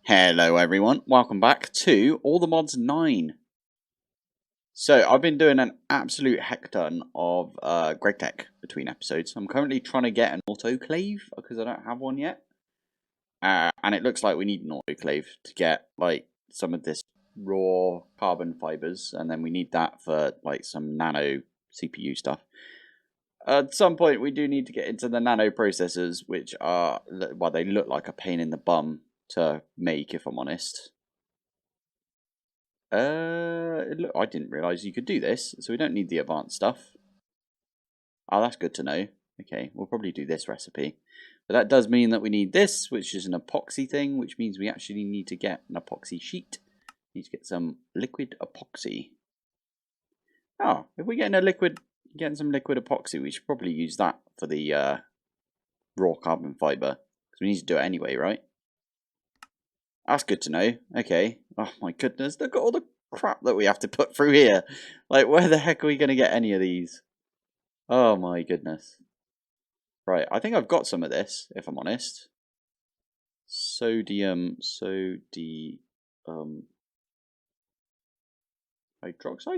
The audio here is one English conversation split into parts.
Hello everyone, welcome back to All the Mods 9. So I've been doing an absolute heck ton of GregTech between episodes. I'm currently trying to get an autoclave because I don't have one yet. And it looks like we need an autoclave to get like some of this raw carbon fibers, and then we need that for like some nano CPU stuff. At some point we do need to get into the nano processors, which are, well, they look like a pain in the bum to make, if I'm honest. Look, I didn't realise you could do this, so we don't need the advanced stuff. Oh, that's good to know. Okay, we'll probably do this recipe. But that does mean that we need this, which is an epoxy thing, which means we actually need to get an epoxy sheet. Need to get some liquid epoxy. Oh, if we're getting some liquid epoxy, we should probably use that for the raw carbon fibre. Because we need to do it anyway, right? That's good to know. Okay. Oh my goodness, look at all the crap that we have to put through here. Like, where the heck are we going to get any of these? Oh my goodness. Right, I think I've got some of this, if I'm honest. Hydroxide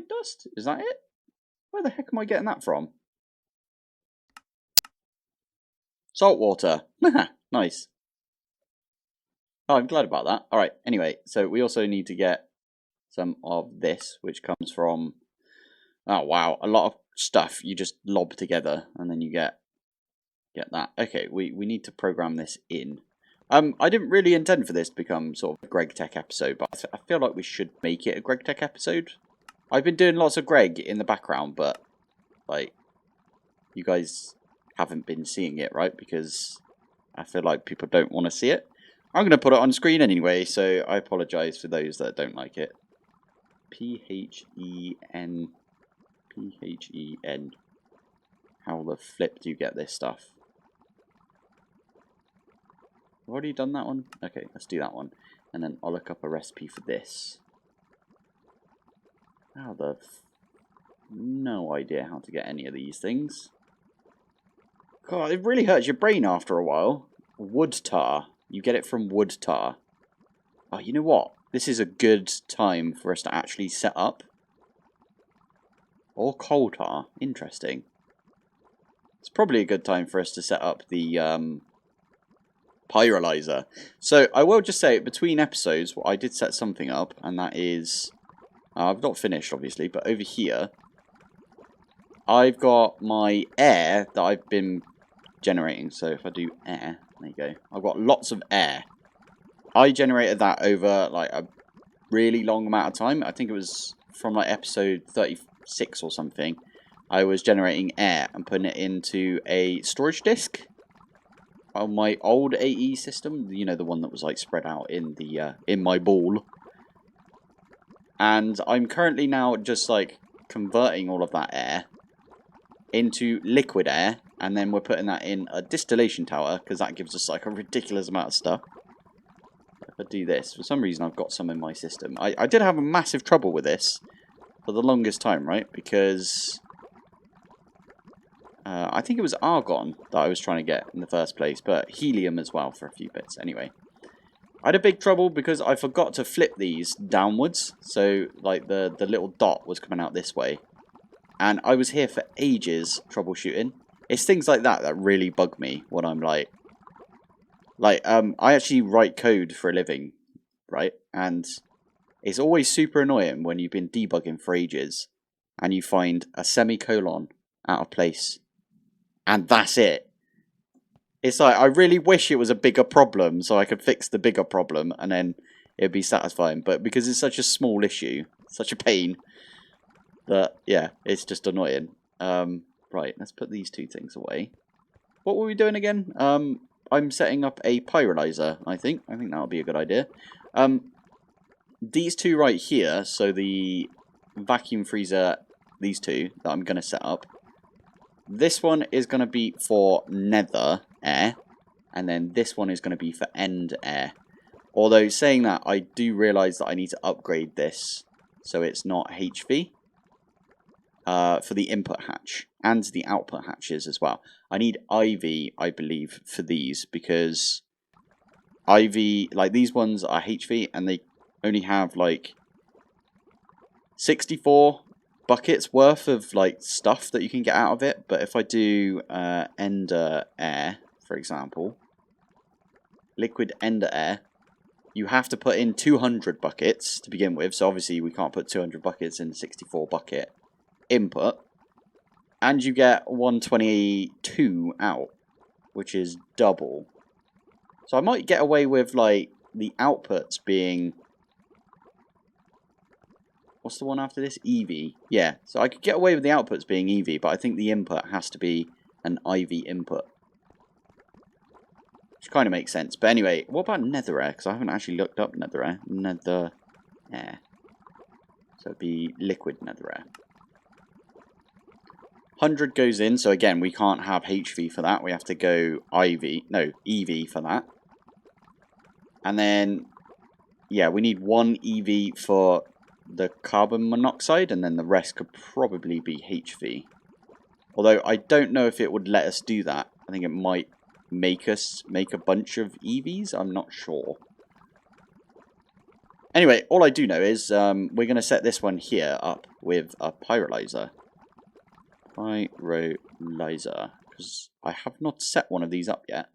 dust? Is that it? Where the heck am I getting that from? Salt water. Nice. Oh, I'm glad about that. Alright, anyway, so we also need to get some of this, which comes from, oh wow, a lot of stuff you just lob together and then you get that. Okay, we need to program this in. I didn't really intend for this to become sort of a GregTech episode, but I feel like we should make it a GregTech episode. I've been doing lots of Greg in the background, but like, you guys haven't been seeing it, right? Because I feel like people don't want to see it. I'm going to put it on screen anyway, so I apologise for those that don't like it. P-H-E-N. P-H-E-N. How the flip do you get this stuff? I've already done that one? Okay, let's do that one. And then I'll look up a recipe for this. How the... No idea how to get any of these things. God, it really hurts your brain after a while. Wood tar. You get it from wood tar. Oh, you know what? This is a good time for us to actually set up. Or coal tar. Interesting. It's probably a good time for us to set up the Pyrolyzer. So I will just say, between episodes, I did set something up, and that is... I've not finished, obviously, but over here, I've got my air that I've been generating. So if I do air, there you go. I've got lots of air. I generated that over like a really long amount of time. I think it was from like episode 36 or something. I was generating air and putting it into a storage disk on my old AE system. You know, the one that was like spread out in the in my ball. And I'm currently now just like converting all of that air into liquid air, and then we're putting that in a distillation tower because that gives us like a ridiculous amount of stuff. If I do this, for some reason I've got some in my system. I did have a massive trouble with this for the longest time, right? Because I think it was argon that I was trying to get in the first place, but helium as well for a few bits. Anyway, I had a big trouble because I forgot to flip these downwards, so like the little dot was coming out this way. And I was here for ages troubleshooting. It's things like that that really bug me when I'm like, I actually write code for a living, right? And it's always super annoying when you've been debugging for ages and you find a semicolon out of place. And that's it. It's like, I really wish it was a bigger problem so I could fix the bigger problem and then it'd be satisfying. But because it's such a small issue, such a pain, that, yeah, it's just annoying. Right, let's put these two things away. What were we doing again? I'm setting up a Pyrolyzer, I think. I think that would be a good idea. These two right here, so the vacuum freezer, these two that I'm going to set up. This one is going to be for nether air, and then this one is going to be for end air. Although, saying that, I do realise that I need to upgrade this so it's not HV. For the input hatch and the output hatches as well. I need IV, I believe, for these because IV, like these ones are HV, and they only have like 64 buckets worth of like stuff that you can get out of it. But if I do Ender Air, for example, liquid Ender Air, you have to put in 200 buckets to begin with. So obviously we can't put 200 buckets in 64 bucket input. And you get 122 out, which is double. So I might get away with like the outputs being... What's the one after this? EV. Yeah, so I could get away with the outputs being EV, but I think the input has to be an IV input. Which kind of makes sense. But anyway, what about nether air? Because I haven't actually looked up nether air. Nether air. So it'd be liquid nether air. 100 goes in, so again, we can't have HV for that. We have to go EV for that. And then, yeah, we need one EV for the carbon monoxide, and then the rest could probably be HV. Although I don't know if it would let us do that. I think it might make us make a bunch of EVs. I'm not sure. Anyway, all I do know is we're going to set this one here up with a Pyrolyzer. Pyrolyzer. Because I have not set one of these up yet.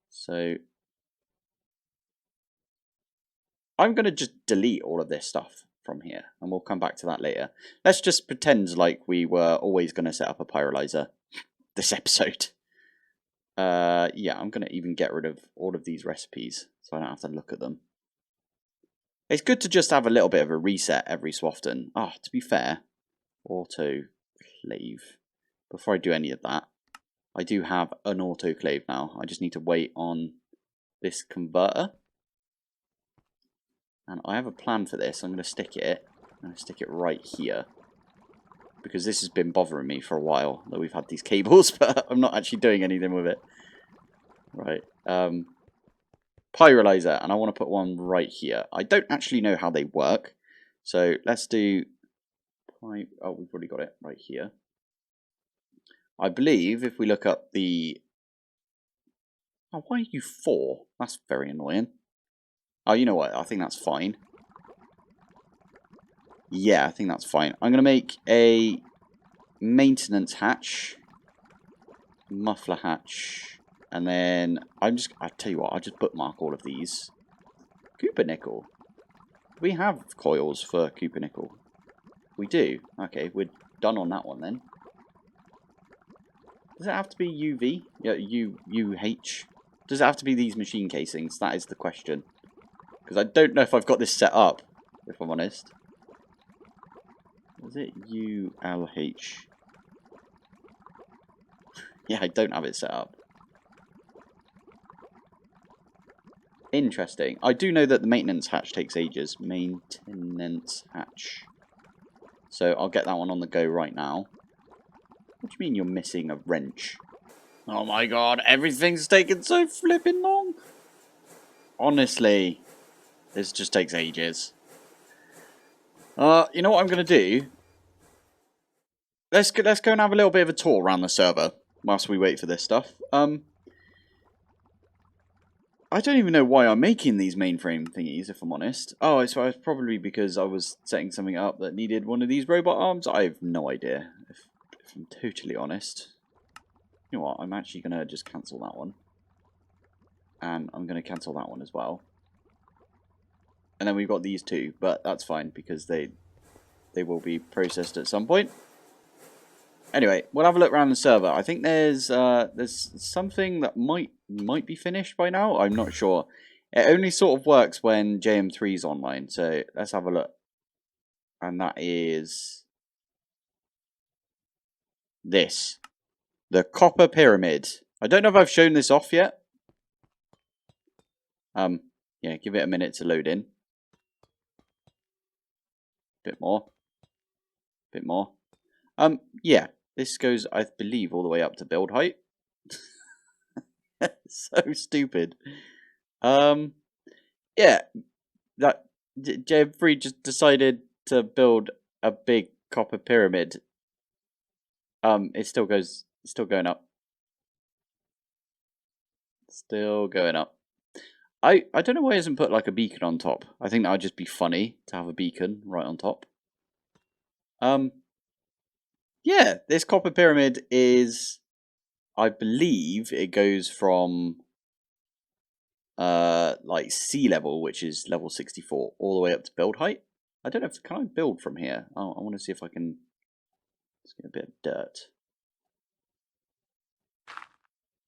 So I'm going to just delete all of this stuff from here, and we'll come back to that later. Let's just pretend like we were always going to set up a Pyrolyzer this episode. Yeah, I'm going to even get rid of all of these recipes so I don't have to look at them. It's good to just have a little bit of a reset every so often. To be fair, autoclave. Before I do any of that, I do have an autoclave now. I just need to wait on this converter. And I have a plan for this. I'm going to stick it right here. Because this has been bothering me for a while that we've had these cables, but I'm not actually doing anything with it. Right. Pyrolyzer, and I want to put one right here. I don't actually know how they work. So let's do... Oh, we've already got it right here. I believe if we look up the... Oh, why are you 4? That's very annoying. Oh, you know what? I think that's fine. Yeah, I think that's fine. I'm going to make a maintenance hatch, muffler hatch, and then I tell you what, I'll just bookmark all of these. Cooper nickel. We have coils for Cooper nickel. We do. Okay, we're done on that one then. Does it have to be UV? Yeah, UH. Does it have to be these machine casings? That is the question. Because I don't know if I've got this set up, if I'm honest. Is it ULH? Yeah, I don't have it set up. Interesting. I do know that the maintenance hatch takes ages. Maintenance hatch. So I'll get that one on the go right now. What do you mean you're missing a wrench? Oh my god, everything's taking so flipping long. Honestly, this just takes ages. You know what I'm going to do? Let's go and have a little bit of a tour around the server whilst we wait for this stuff. I don't even know why I'm making these mainframe thingies, if I'm honest. Oh, it's probably because I was setting something up that needed one of these robot arms. I have no idea, if I'm totally honest. You know what, I'm actually going to just cancel that one. And I'm going to cancel that one as well. And then we've got these two, but that's fine because they will be processed at some point. Anyway, we'll have a look around the server. I think there's something that might be finished by now. I'm not sure. It only sort of works when JM3 is online. So let's have a look. And that is this. The copper pyramid. I don't know if I've shown this off yet. Yeah, give it a minute to load in. Bit more. Bit more. Yeah. This goes, I believe, all the way up to build height. So stupid. Yeah, that Jeffrey just decided to build a big copper pyramid. It's still going up. Still going up. I don't know why it hasn't put like a beacon on top. I think that would just be funny to have a beacon right on top. Yeah, this copper pyramid is, I believe it goes from like sea level, which is level 64, all the way up to build height. I don't know if, can I build from here? Oh, I want to see if I can. Let's get a bit of dirt.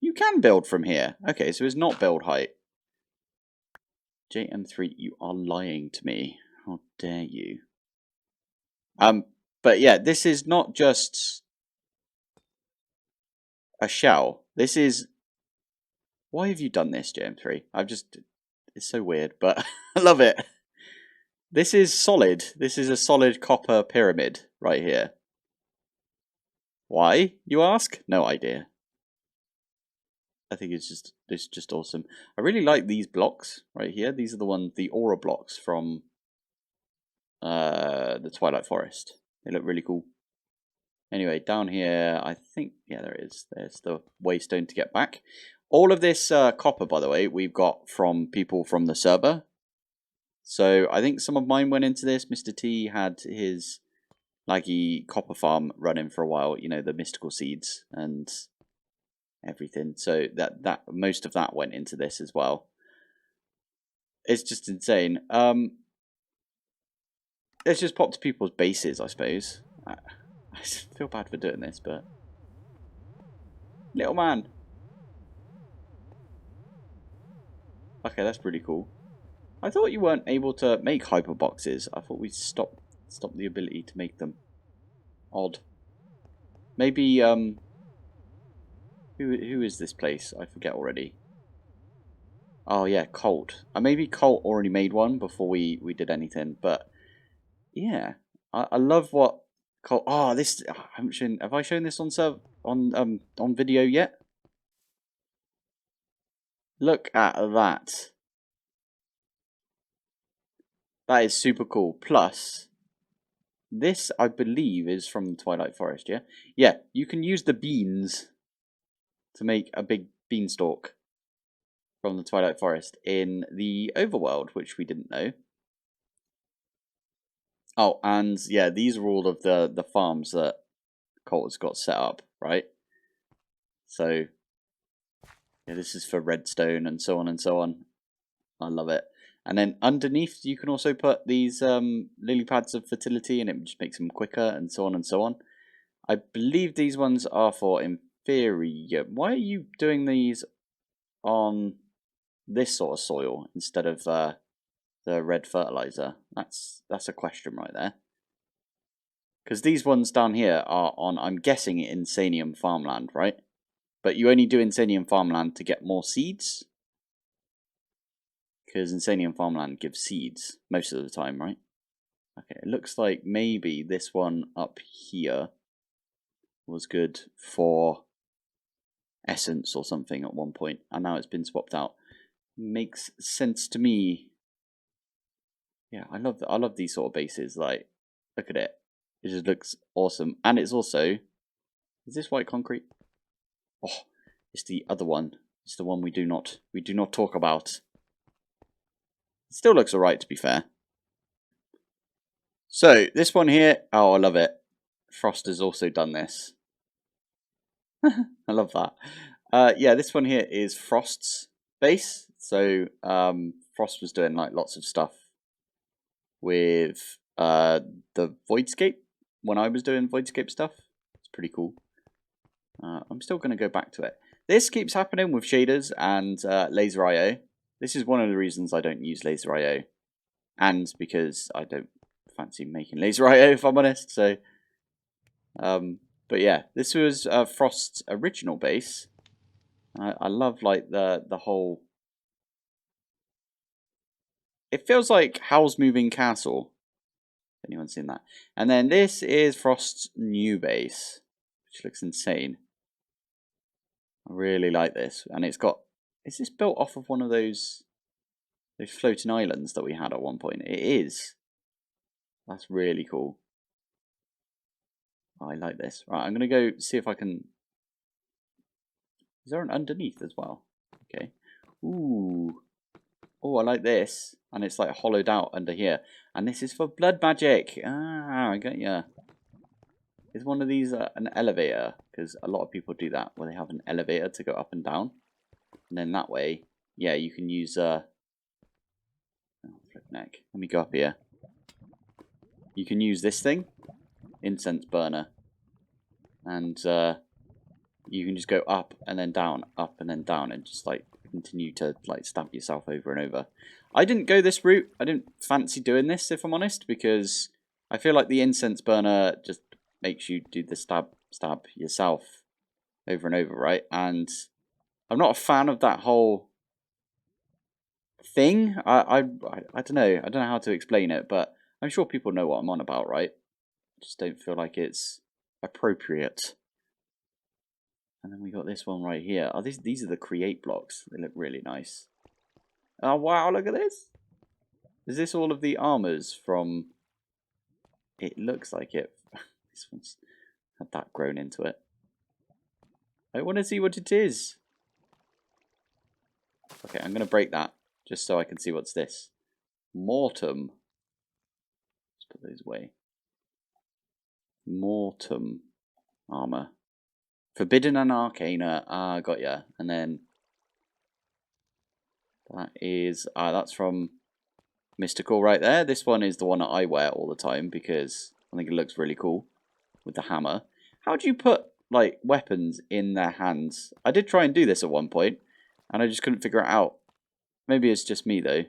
You can build from here. Okay, so it's not build height. JM3, you are lying to me. How dare you? But yeah, this is not just a shell. This is. Why have you done this, JM3? It's so weird, but I love it. This is solid. This is a solid copper pyramid right here. Why, you ask? No idea. I think it's just awesome. I really like these blocks right here. These are the aura blocks from the Twilight Forest. They look really cool. Anyway, down here, I think, yeah, there it is. There's the waystone to get back. All of this copper, by the way, we've got from people from the server. So I think some of mine went into this. Mr. T had his laggy copper farm running for a while, you know, the mystical seeds and everything. So that most of that went into this as well. It's just insane. Let's just pop to people's bases, I suppose. I feel bad for doing this, but little man. Okay, that's pretty cool. I thought you weren't able to make hyper boxes. I thought we'd stop the ability to make them. Odd. Maybe who is this place? I forget already. Oh yeah, Colt. Maybe Colt already made one before we did anything, but yeah, I love what Colt. Oh, this I haven't shown. Have I shown this on video yet? Look at that. That is super cool. Plus, this I believe is from the Twilight Forest. Yeah, yeah. You can use the beans to make a big beanstalk from the Twilight Forest in the overworld, which we didn't know. Oh, and yeah, these are all of the farms that Colt has got set up, right? So yeah, this is for redstone and so on and so on. I love it. And then underneath, you can also put these lily pads of fertility, and it just makes them quicker, and so on and so on. I believe these ones are for inferior. Why are you doing these on this sort of soil instead of the red fertilizer? That's a question right there. Because these ones down here are on, I'm guessing, Insanium farmland, right? But you only do Insanium farmland to get more seeds. Because Insanium farmland gives seeds most of the time, right? Okay, it looks like maybe this one up here was good for essence or something at one point, and now it's been swapped out. Makes sense to me. Yeah, I love these sort of bases. Like, look at it. It just looks awesome. And it's also, is this white concrete? Oh, it's the other one. It's the one we do not talk about. It still looks alright, to be fair. So this one here, oh, I love it. Frost has also done this. I love that. Yeah, this one here is Frost's base. So Frost was doing like lots of stuff with the Voidscape when I was doing Voidscape stuff. It's pretty cool. I'm still going to go back to it. This keeps happening with shaders and laser IO. This is one of the reasons I don't use laser IO, and because I don't fancy making laser IO, if I'm honest. So, but yeah, this was Frost's original base. I love like the whole. It feels like Howl's Moving Castle. Anyone seen that? And then this is Frost's new base, which looks insane. I really like this, and it's got. Is this built off of one of those floating islands that we had at one point? It is. That's really cool. I like this. Right, I'm gonna go see if I can. Is there an underneath as well? Okay. Ooh. Oh, I like this. And it's like hollowed out under here. And this is for blood magic. Ah, I get ya. Is one of these an elevator? Because a lot of people do that, where they have an elevator to go up and down. And then that way, yeah, you can use... oh, flip neck. Let me go up here. You can use this thing, incense burner. And you can just go up and then down, and just like continue to like stab yourself over and over. I didn't go this route. I didn't fancy doing this, if I'm honest, because I feel like the incense burner just makes you do the stab yourself over and over, right? And I'm not a fan of that whole thing. I don't know. I don't know how to explain it, but I'm sure people know what I'm on about, right? I just don't feel like it's appropriate. And then we got this one right here. Oh, these are the create blocks. They look really nice. Oh wow, look at this. Is this all of the armors from... It looks like it. This one's had that grown into it. I want to see what it is. Okay, I'm going to break that just so I can see what's this. Mortem. Let's put those away. Mortem armor. Forbidden and Arcana. Ah, got ya. And then that is... that's from Mystical right there. This one is the one that I wear all the time because I think it looks really cool with the hammer. How do you put, like, weapons in their hands? I did try and do this at one point, and I just couldn't figure it out. Maybe it's just me, though.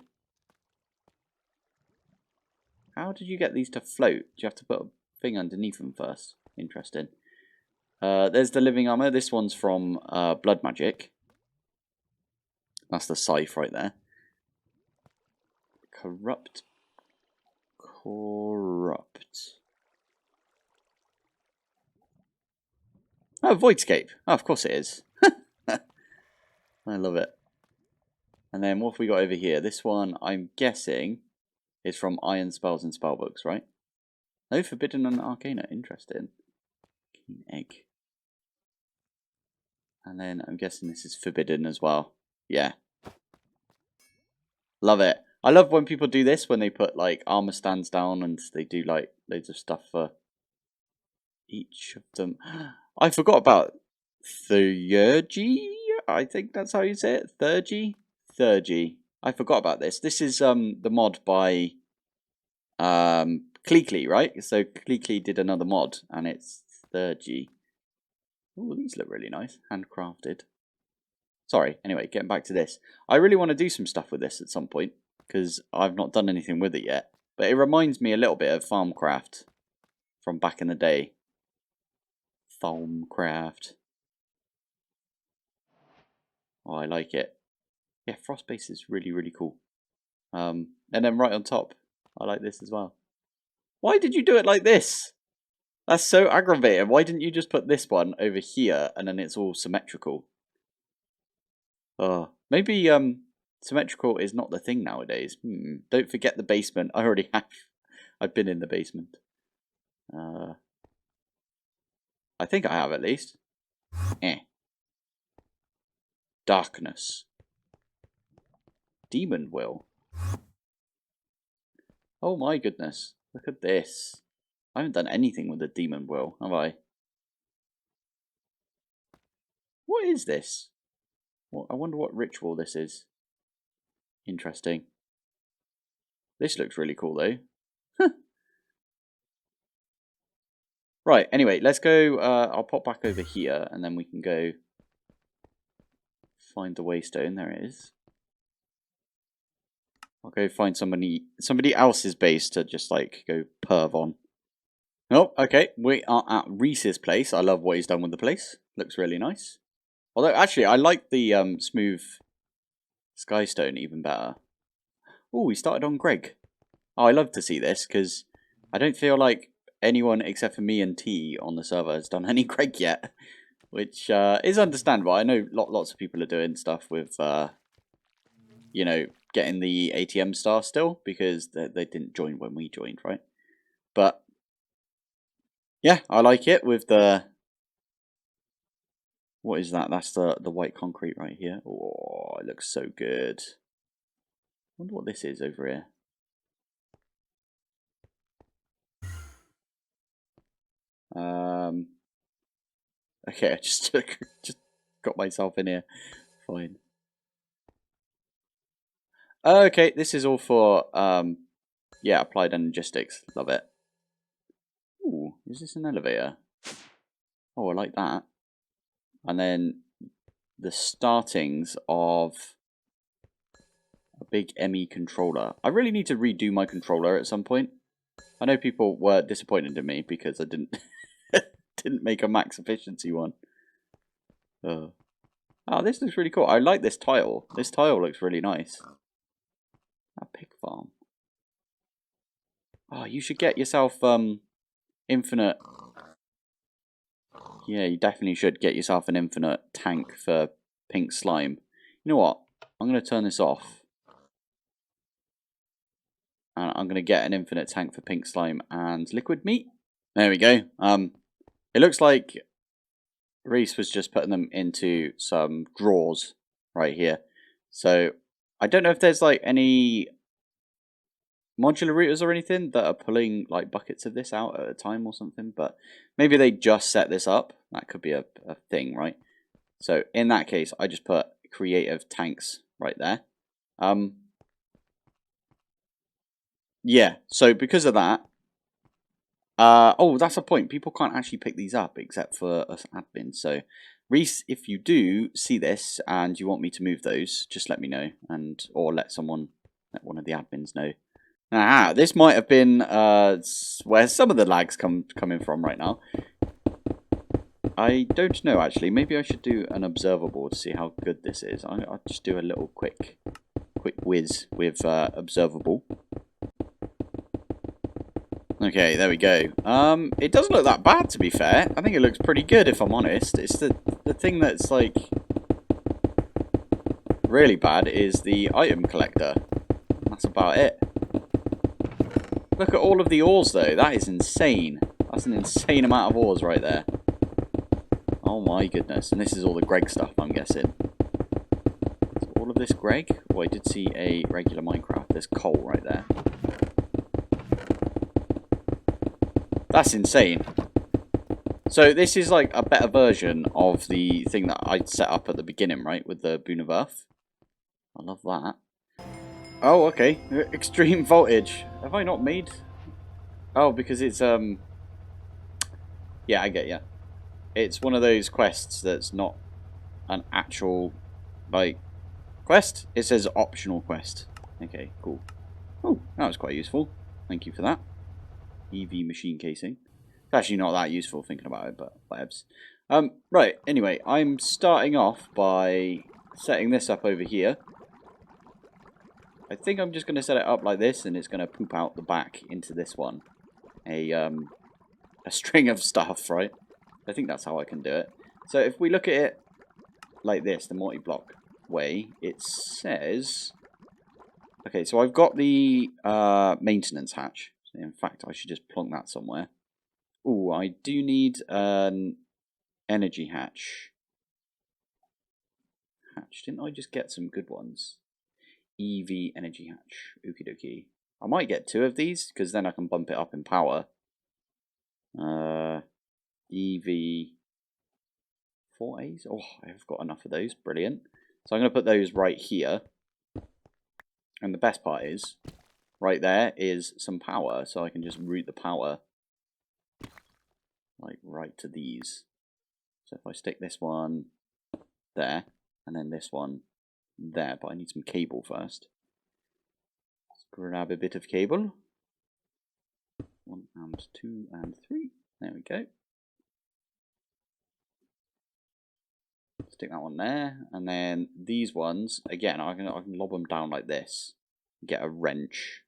How did you get these to float? Do you have to put a thing underneath them first? Interesting. There's the living armor. This one's from Blood Magic. That's the scythe right there. Corrupt. Oh, Voidscape. Oh, of course it is. I love it. And then what have we got over here? This one, I'm guessing, is from Iron Spells and Spellbooks, right? No, Forbidden and Arcana. Interesting. Keen Egg. And then I'm guessing this is Forbidden as well. Yeah. Love it. I love when people do this, when they put like armor stands down and they do like loads of stuff for each of them. I forgot about Thurgy. I think that's how you say it. Thurgy. I forgot about this. This is the mod by Kleekly, right? So Kleekly did another mod, and it's Thurgy. Oh, these look really nice, handcrafted. Sorry. Anyway, getting back to this, I really want to do some stuff with this at some point because I've not done anything with it yet. But it reminds me a little bit of Farmcraft from back in the day. Farmcraft. Oh, I like it. Yeah, frost base is really, really cool. And then right on top, I like this as well. Why did you do it like this? That's so aggravating. Why didn't you just put this one over here and then it's all symmetrical? Oh, maybe symmetrical is not the thing nowadays. Don't forget the basement. I already have. I've been in the basement. I think I have at least. Darkness. Demon Will. Oh my goodness. Look at this. I haven't done anything with the Demon Will, have I? What is this? Well, I wonder what ritual this is. Interesting. This looks really cool though. Right, anyway, let's go. I'll pop back over here and then we can go find the waystone. There it is. I'll go find somebody else's base to just like go perv on. Oh, okay. We are at Reese's place. I love what he's done with the place. Looks really nice. Although, actually, I like the smooth skystone even better. Oh, we started on Greg. Oh, I love to see this because I don't feel like anyone except for me and T on the server has done any Greg yet, which is understandable. I know lots of people are doing stuff with, you know, getting the ATM star still because they didn't join when we joined, right? But yeah, I like it with the... What is that? That's the white concrete right here. Oh, it looks so good. Wonder what this is over here. Okay, I just got myself in here. Fine. Okay, this is all for yeah, applied energistics. Love it. Ooh, is this an elevator? Oh, I like that. And then the startings of a big ME controller. I really need to redo my controller at some point. I know people were disappointed in me because I didn't didn't make a max efficiency one. Oh, this looks really cool. I like this tile. This tile looks really nice. A pig farm. Oh, you should get yourself infinite. Yeah, you definitely should get yourself an infinite tank for pink slime. You know what? I'm going to turn this off. And I'm going to get an infinite tank for pink slime and liquid meat. There we go. It looks like Reese was just putting them into some drawers right here. So I don't know if there's like any modular routers or anything that are pulling like buckets of this out at a time or something, but maybe they just set this up. That could be a thing, right? So in that case, I just put creative tanks right there. Yeah, so because of that, oh, that's a point. People can't actually pick these up except for us admins. So, Reese, if you do see this and you want me to move those, just let me know, and or let one of the admins know. This might have been where some of the lag's coming from right now. I don't know actually. Maybe I should do an observable to see how good this is. I'll just do a little quick whiz with observable. Okay, there we go. It doesn't look that bad, to be fair. I think it looks pretty good, if I'm honest. It's the thing that's, like, really bad is the item collector. That's about it. Look at all of the ores, though. That is insane. That's an insane amount of ores right there. Oh, my goodness. And this is all the Greg stuff, I'm guessing. Is all of this Greg? Oh, I did see a regular Minecraft. There's coal right there. That's insane. So this is like a better version of the thing that I set up at the beginning, right? With the Boon of Earth. I love that. Oh, okay. Extreme voltage. Have I not made... Oh, because it's, yeah, I get you. It's one of those quests that's not an actual, like, quest. It says optional quest. Okay, cool. Oh, that was quite useful. Thank you for that. EV machine casing. It's actually not that useful thinking about it, but whatevs. Right, anyway, I'm starting off by setting this up over here. I think I'm just going to set it up like this, and it's going to poop out the back into this one. A string of stuff, right? I think that's how I can do it. So if we look at it like this, the multi-block way, it says... Okay, so I've got the maintenance hatch. In fact, I should just plonk that somewhere. Ooh, I do need an energy hatch. Didn't I just get some good ones? EV energy hatch. Okie dokie. I might get 2 of these, because then I can bump it up in power. EV 4As. Oh, I've got enough of those. Brilliant. So I'm going to put those right here. And the best part is, right there is some power, so I can just route the power like right to these. So if I stick this one there, and then this one there, but I need some cable first. Let's grab a bit of cable. 1 and 2 and 3. There we go. Stick that one there, and then these ones again. I can lob them down like this. Get a wrench.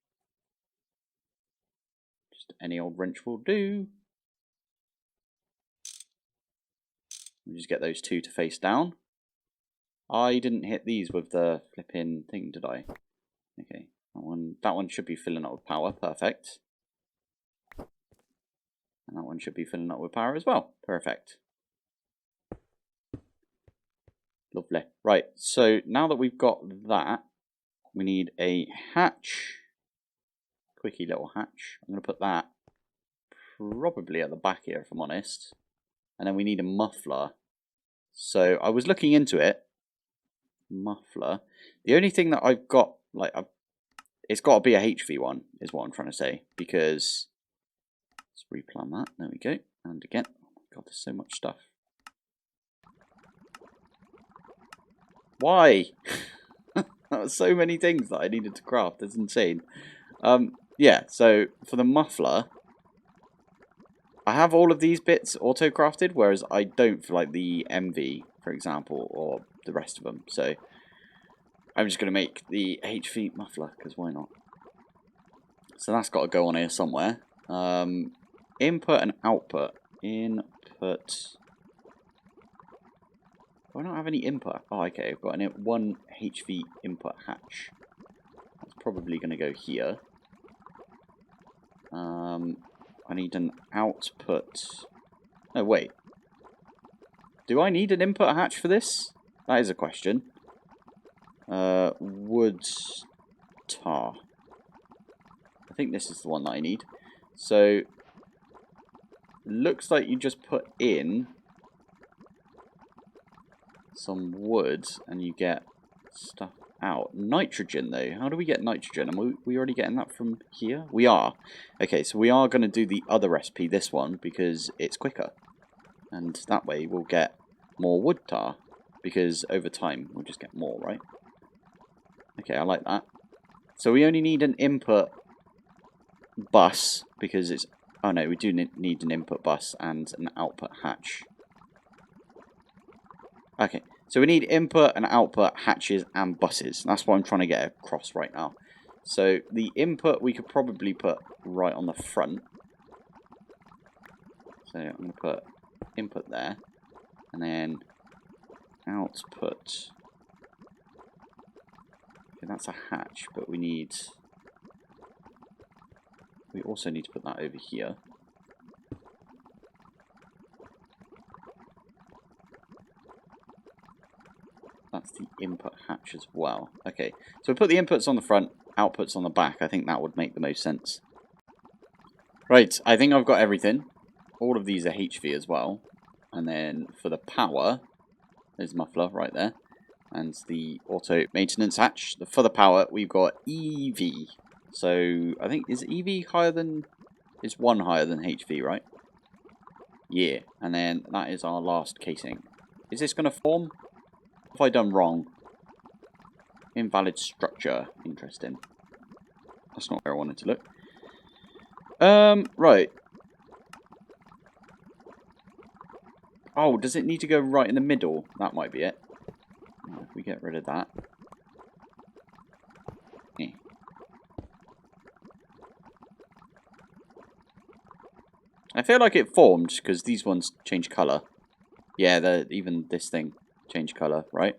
Just any old wrench will do. We'll just get those 2 to face down. I didn't hit these with the flipping thing, did I? Okay, that one should be filling up with power. Perfect. And that one should be filling up with power as well. Perfect. Lovely. Right, so now that we've got that, We need a hatch. Quickie little hatch. I'm going to put that probably at the back here, if I'm honest. And then we need a muffler. So I was looking into it. Muffler. The only thing that I've got, like, it's got to be a HV one, is what I'm trying to say. Because, let's replan that. There we go. And again, oh my god, there's so much stuff. Why? That was so many things that I needed to craft. That's insane. Yeah, so for the muffler, I have all of these bits auto-crafted, whereas I don't for like the MV, for example, or the rest of them. So I'm just going to make the HV muffler, because why not? So that's got to go on here somewhere. Input and output. Input. Do I not have any input? Oh, okay, I've got one HV input hatch. That's probably going to go here. I need an output. No, wait. Do I need an input hatch for this? That is a question. Wood tar. I think this is the one that I need. So, looks like you just put in some wood and you get stuff out. Nitrogen, though. How do we get nitrogen? Are we already getting that from here? We are. Okay, so we are going to do the other recipe, this one, because it's quicker. And that way we'll get more wood tar. Because over time we'll just get more, right? Okay, I like that. So we only need an input bus, because it's... Oh no, we do need an input bus and an output hatch. Okay, so we need input and output hatches and buses. That's what I'm trying to get across right now. So the input we could probably put right on the front. So I'm going to put input there. And then output. Okay, that's a hatch, but we also need to put that over here. That's the input hatch as well. Okay, so we put the inputs on the front, outputs on the back. I think that would make the most sense. Right, I think I've got everything. All of these are HV as well. And then for the power, there's muffler right there. And the auto maintenance hatch. For the power, we've got EV. So I think, is EV higher than... It's one higher than HV, right? Yeah, and then that is our last casing. Is this going to form? What have I done wrong? Invalid structure. Interesting. That's not where I wanted to look. Right. Oh, does it need to go right in the middle? That might be it. If we get rid of that. Yeah. I feel like it formed because these ones change colour. Yeah, even this thing changed colour, right?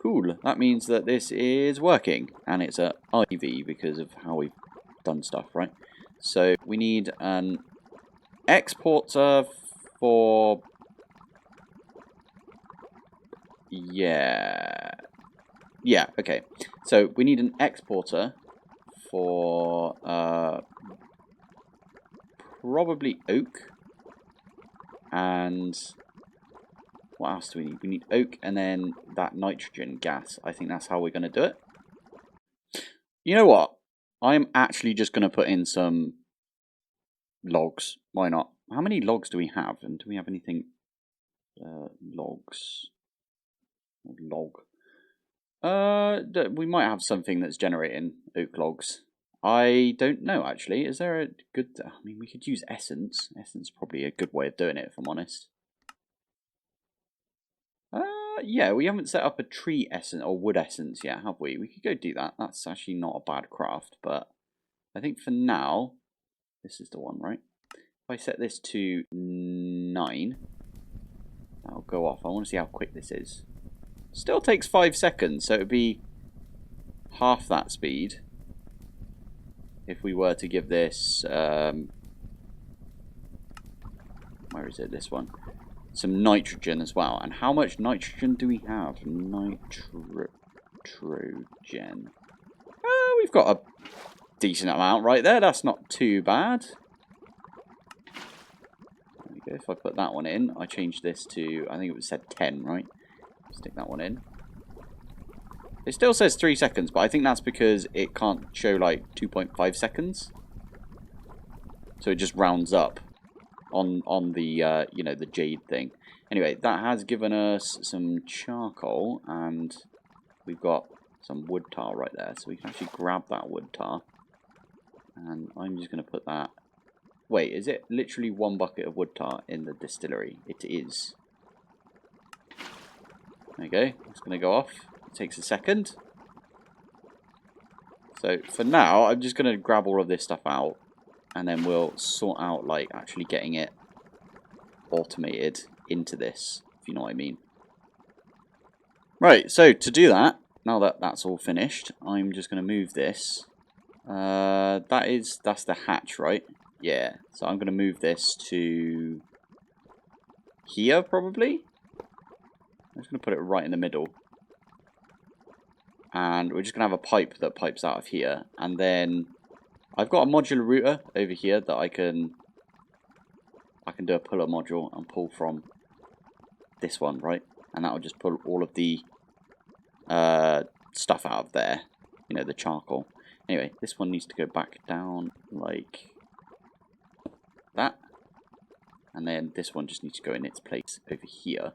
Cool. That means that this is working. And it's a IV because of how we've done stuff, right? So we need an exporter for... Yeah, okay. So we need an exporter for probably oak. And what else do we need? We need oak and then that nitrogen gas. I think that's how we're going to do it. You know what? I'm actually just going to put in some logs. Why not? How many logs do we have? And do we have anything? Logs. Log. We might have something that's generating oak logs. I don't know, actually. Is there a good... I mean, we could use essence. Essence is probably a good way of doing it, if I'm honest. Yeah, we haven't set up a tree essence or wood essence yet, have we? We could go do that. That's actually not a bad craft, but I think for now, this is the one, right? If I set this to 9, that'll go off. I want to see how quick this is. Still takes 5 seconds, so it would be half that speed if we were to give this, where is it, this one? Some nitrogen as well. And how much nitrogen do we have? Nitrogen. we've got a decent amount right there. That's not too bad. There we go. If I put that one in, I change this to, I think it was said 10, right? Stick that one in. It still says 3 seconds, but I think that's because it can't show like 2.5 seconds. So it just rounds up on the, you know, the jade thing. Anyway, that has given us some charcoal, and we've got some wood tar right there. So we can actually grab that wood tar. And I'm just going to put that... Wait, is it literally 1 bucket of wood tar in the distillery? It is. There you go. It's going to go off. It takes a second. So for now, I'm just going to grab all of this stuff out. And then we'll sort out, like, actually getting it automated into this, if you know what I mean. Right, so to do that, now that that's all finished, I'm just going to move this. That's the hatch, right? Yeah, so I'm going to move this to here, probably. I'm just going to put it right in the middle. And we're just going to have a pipe that pipes out of here. And then I've got a modular router over here that I can do a puller module and pull from this one, right? And that will just pull all of the stuff out of there. You know, the charcoal. Anyway, this one needs to go back down like that. And then this one just needs to go in its place over here.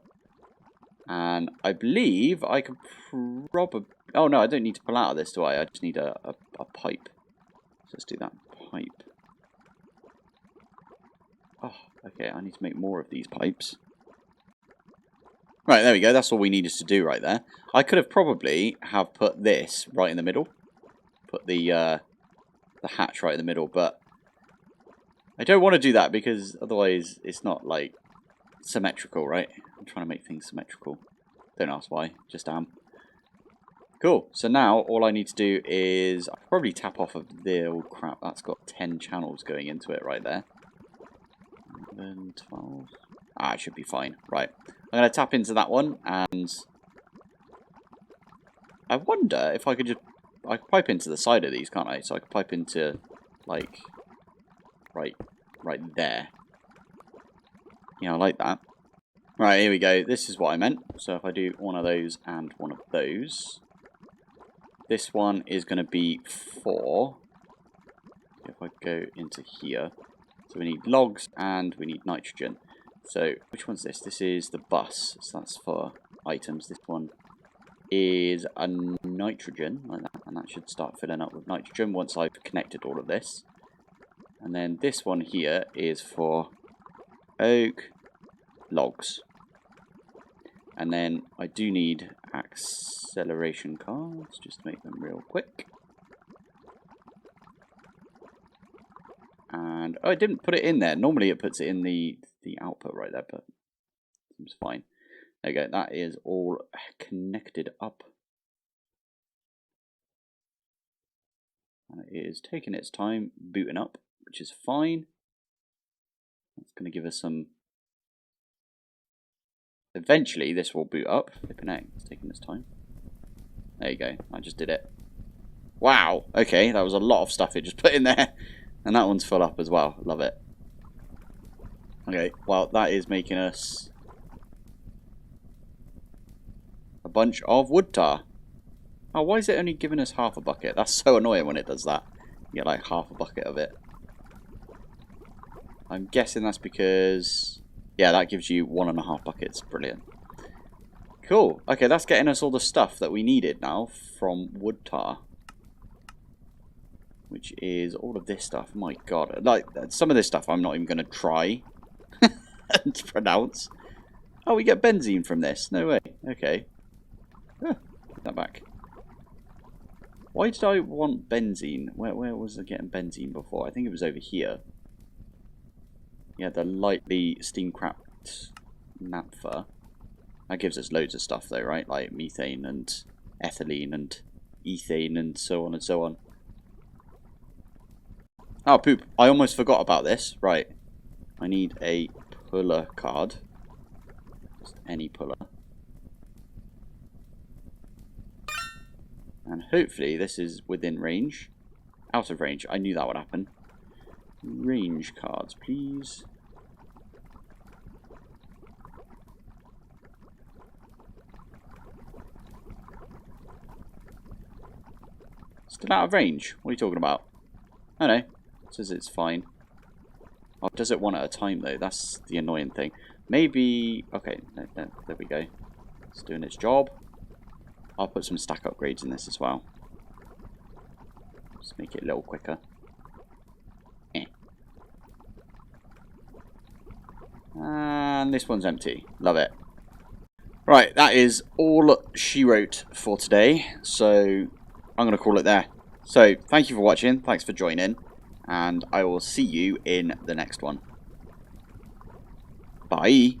And I believe I could probably... Oh, no, I don't need to pull out of this, do I? I just need a pipe. So let's do that pipe. Oh, okay, I need to make more of these pipes. Right, there we go. That's all we needed to do right there. I could have probably have put this right in the middle. Put the hatch right in the middle, but I don't want to do that because otherwise it's not, like, symmetrical, right? I'm trying to make things symmetrical. Don't ask why, just am. Cool, so now all I need to do is I could probably tap off of the... Oh crap, that's got 10 channels going into it right there. 11, 12... Ah, it should be fine. Right, I'm going to tap into that one, and I wonder if I could just... I could pipe into the side of these, can't I? So I could pipe into, like, right there. Yeah, I like that. Right, here we go. This is what I meant. So if I do one of those and one of those, this one is going to be 4. If I go into here, so we need logs and we need nitrogen. So which one's this? This is the bus. So that's for items. This one is a nitrogen, like that, and that should start filling up with nitrogen once I've connected all of this. And then this one here is for oak, logs. And then I do need acceleration cards, just to make them real quick. And oh, I didn't put it in there. Normally it puts it in the output right there, but it seems fine. There you go. That is all connected up. And it is taking its time booting up, which is fine. It's going to give us some... Eventually this will boot up. Flipping out. It's taking its time. There you go. I just did it. Wow. Okay, that was a lot of stuff it just put in there. And that one's full up as well. Love it. Okay, well, that is making us a bunch of wood tar. Oh, why is it only giving us half a bucket? That's so annoying when it does that. You get like half a bucket of it. I'm guessing that's because... Yeah, that gives you 1.5 buckets. Brilliant. Cool. Okay, that's getting us all the stuff that we needed now from wood tar. Which is all of this stuff. My god. Like, some of this stuff I'm not even going to try to pronounce. Oh, we get benzene from this. No way. Okay. Put that back. Why did I want benzene? Where was I getting benzene before? I think it was over here. Yeah, the lightly steam-cracked naphtha. That gives us loads of stuff though, right? Like methane and ethylene and ethane and so on and so on. Oh, poop. I almost forgot about this. Right. I need a puller card. Just any puller. And hopefully this is within range. Out of range. I knew that would happen. Range cards, please. Still out of range? What are you talking about? Oh no. It says it's fine. Oh, does it one at a time though? That's the annoying thing. Maybe... Okay, no, there we go. It's doing its job. I'll put some stack upgrades in this as well. Just make it a little quicker. And this one's empty. Love it. Right, that is all she wrote for today. So I'm going to call it there. So thank you for watching. Thanks for joining. And I will see you in the next one. Bye.